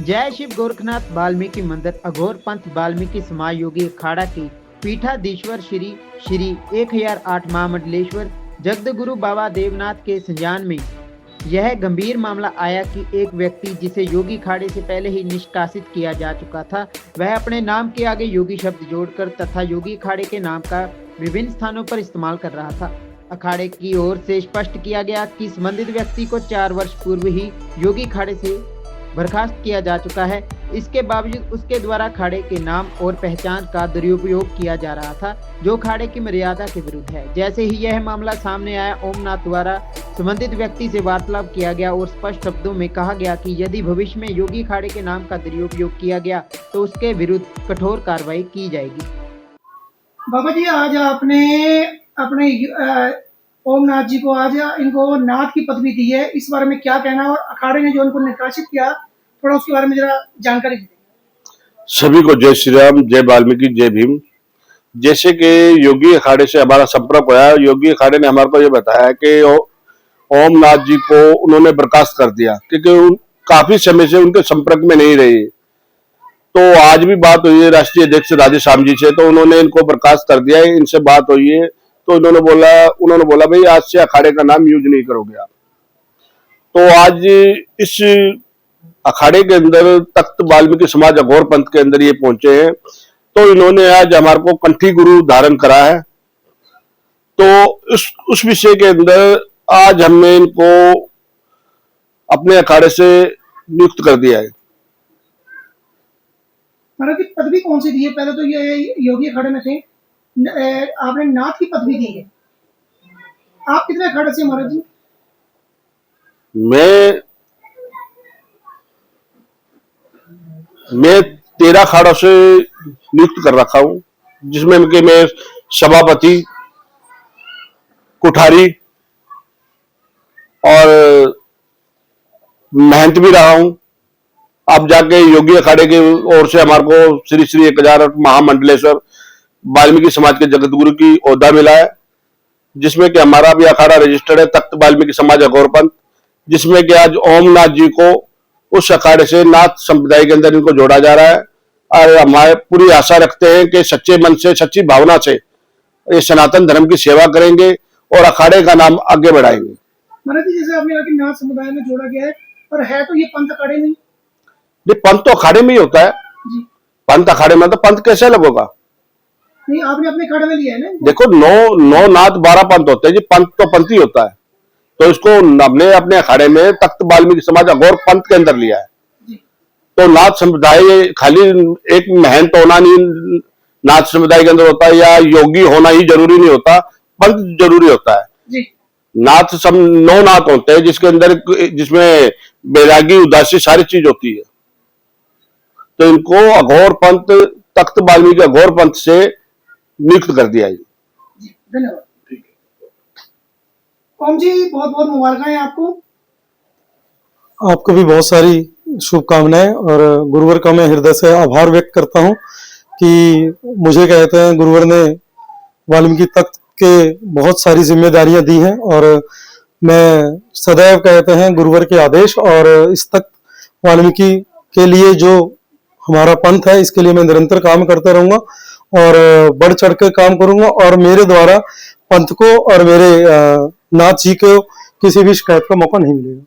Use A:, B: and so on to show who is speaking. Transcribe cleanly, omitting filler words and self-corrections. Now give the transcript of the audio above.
A: जय शिव गोरखनाथ वाल्मीकि मंदिर अघोर पंथ वाल्मीकि समाज योगी अखाड़ा की पीठाधीश्वर श्री श्री 1008 महामंडलेश्वर जगदगुरु बाबा देवनाथ के संज्ञान में यह गंभीर मामला आया कि एक व्यक्ति जिसे योगी अखाड़े से पहले ही निष्कासित किया जा चुका था, वह अपने नाम के आगे योगी शब्द जोड़कर तथा योगी अखाड़े के नाम का विभिन्न स्थानों पर इस्तेमाल कर रहा था। अखाड़े की ओर से स्पष्ट किया गया कि संबंधित व्यक्ति को 4 वर्ष पूर्व ही योगी अखाड़े से बर्खास्त किया जा चुका है। इसके बावजूद उसके द्वारा अखाड़े के नाम और पहचान का दुरुपयोग किया जा रहा था, जो अखाड़े की मर्यादा के विरुद्ध है। जैसे ही यह मामला सामने आया, ओमनाथ द्वारा संबंधित व्यक्ति से वार्तालाप किया गया और स्पष्ट शब्दों में कहा गया कि यदि भविष्य में योगी अखाड़े के नाम का दुरुपयोग किया गया तो उसके विरुद्ध कठोर कार्रवाई की जाएगी।
B: बाबा जी, आज आपने अपने ओमनाथ जी को आज इनको नाथ की पदवी दी है, इस बारे में क्या कहना है और अखाड़े ने जो इनको निष्कासित किया, थोड़ा उसके बारे में जरा जानकारी दीजिए।
C: सभी को जय श्री राम, जय वाल्मीकि, जय भीम। जैसे कि योगी अखाड़े से हमारा संपर्क हुआ, योगी अखाड़े ने हमारे को ये बताया कि ओमनाथ जी को उन्होंने बर्खास्त कर दिया क्योंकि काफी समय से उनके संपर्क में नहीं रहे। तो आज भी बात हुई है राष्ट्रीय अध्यक्ष राधेश्याम जी से, तो उन्होंने इनको बर्खास्त कर दिया है। इनसे बात हुई है तो उन्होंने बोला भाई आज से अखाड़े का नाम यूज नहीं करोगे आप। तो आज इस अखाड़े के अंदर तख्त वाल्मीकि समाज अघोर पंथ के अंदर ये पहुंचे हैं, तो इन्होंने आज हमारे को कंठी गुरु धारण करा है। तो उस विषय के अंदर आज हमने इनको अपने अखाड़े से नियुक्त कर दिया है।
B: महाराज की पदवी कौन सी दी है? पहले तो ये योगी अखाड़े में थे, आपने नाथ की पदवी दी है। आप कितने अखाड़े से महाराज जी?
C: मैं 13 अखाड़ों से नियुक्त कर रखा हूं, जिसमें मैं सभापति, कुठारी और महंत भी रहा हूं। अब जाके योगी अखाड़े की ओर से हमारे को श्री श्री 1008 महामंडलेश्वर वाल्मीकि समाज के जगतगुरु की ओहदा मिला है, जिसमें कि हमारा भी अखाड़ा रजिस्टर्ड है तख्त वाल्मीकि समाज अघोर पंथ, जिसमें कि आज ओमनाथ जी को उस अखाड़े से नाथ संप्रदाय के अंदर इनको जोड़ा जा रहा है। और हमारे पूरी आशा रखते हैं कि सच्चे मन से, सच्ची भावना से ये सनातन धर्म की सेवा करेंगे और अखाड़े का नाम आगे बढ़ाएंगे।
B: महाराज जी, जैसे आपने कहा कि नाथ समुदाय में जोड़ा गया है, पर है तो ये पंथ अखाड़े नहीं?
C: ये पंथ तो अखाड़े में ही होता है
B: जी।
C: पंथ अखाड़े में, तो पंथ कैसे अलग होगा?
B: नहीं, आपने अपने अखाड़े में लिया है ना?
C: देखो, 9 नाथ 12 पंथ होते हैं जी, पंथ तो पंथ ही होता है। तो इसको हमने अपने अखाड़े में तख्त वाल्मीकि समाज अघोर पंथ के अंदर लिया है। तो नाथ संप्रदाय खाली एक महंत होना नहीं नाथ संप्रदाय के अंदर होता है, या योगी होना ही जरूरी नहीं होता, पंथ जरूरी होता है
B: जी।
C: नाथ 9 नाथ होते हैं, जिसमें बैरागी, उदासी सारी चीज होती है। तो इनको अघोर पंथ, तख्त वाल्मीकि अघोर पंथ से नियुक्त कर दिया है।
B: धन्यवाद। ओम जी, बहुत बहुत मुबारक आपको।
D: आपको भी बहुत सारी शुभकामनाएं, और गुरुवर का मैं हृदय से आभार व्यक्त करता हूं कि मुझे कहते हैं गुरुवर ने वाल्मीकि तख्त के बहुत सारी जिम्मेदारियां दी हैं, और मैं सदैव कहते हैं गुरुवर के आदेश और इस तख्त वाल्मीकि के लिए जो हमारा पंथ है, इसके लिए मैं निरंतर काम करता रहूंगा और बढ़ चढ़ कर काम करूंगा, और मेरे द्वारा पंथ को और मेरे नाथ जी को किसी भी शिकायत का मौका नहीं मिलेगा।